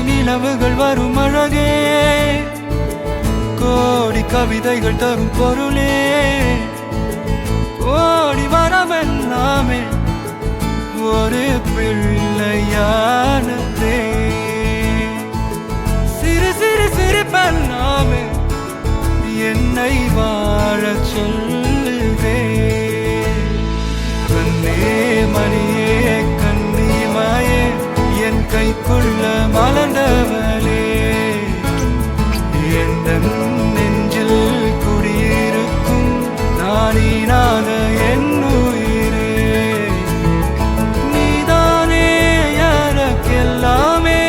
நிலவுகள் வரும் அழகே, கோடி கவிதைகள் தரும் பொருளே, கோடி வரவெல்லாமே ஒரு பிள்ளையானதே, சிறு சிறு சிரிப்பெல்லாமே என்னை வாழச் சொல்லுதே. கண்ணே மணியே கண்ணிமாயே என் கைக்குள்ள மலர்ந்தவளே, என் நெஞ்சில் குடியிருக்கும் நானீனாக என் உயிரே, நீதானே எனக்கெல்லாமே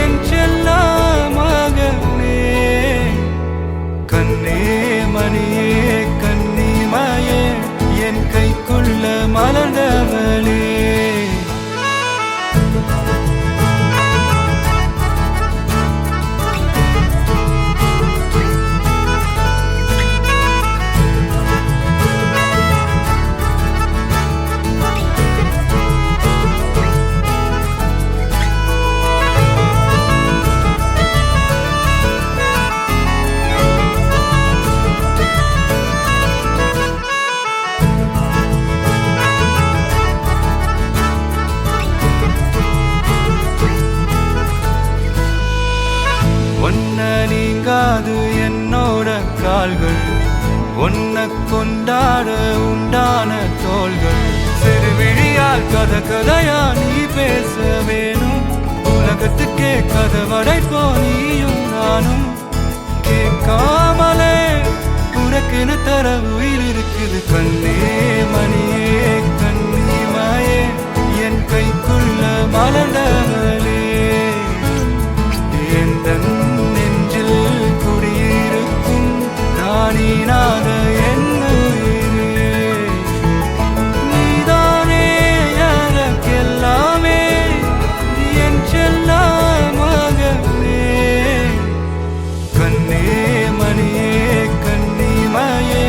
என் செல்ல மகனே. கண்ணே மணியே கண்ணிமாயே என் கைக்குள்ள மலர்ந்தவளே. நீங்காது என்னோட கால்கள், ஒன்ன கொண்டாட உண்டான தோள்கள், சிறு விழியால் கதை கதையா நீ பேச வேணும், உலகத்துக்கே கதை வடைப்போ நீயும் நானும், கேட்காமலே உனக்கென தர உயிர் இருக்குது. கண்ணே மணியே கண்ணிமாயே என் கைக்குள்ள மலர்ந்தவளே, என் குடியிருக்கும் நானீனாக என் உயிரே, நீதானே எனக்கெல்லாமே என் செல்ல மகனே. கண்ணே மணியே கண்ணிமாயே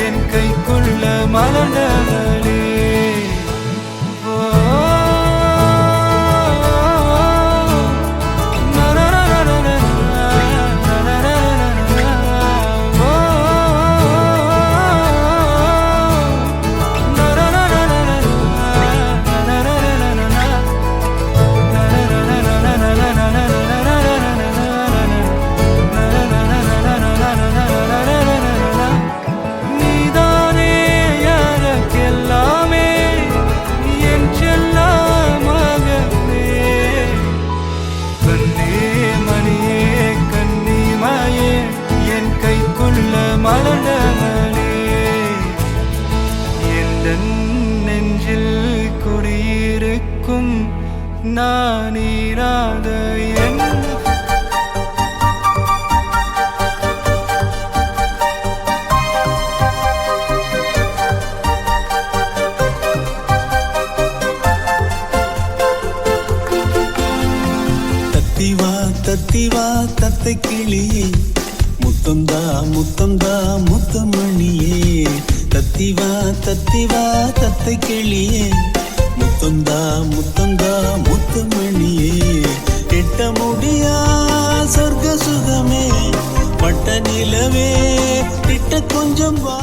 என் கைக்குள்ள மலர்ந்தவளே. மலர்ந்தவளே, என் நெஞ்சில் குடியிருக்கும் நானீராத என். தத்திவா தத்திவா தத்தை கிளியே, முத்தந்தா முத்தந்தா முத்தமணியே, தத்திவா தத்திவா தத்தை கிளியே, முத்தந்தா முத்தந்தா முத்தமணியே, எட்ட முடியா சொர்க்க சுகமே, பட்ட நிலவே கிட்ட கொஞ்சம் வா.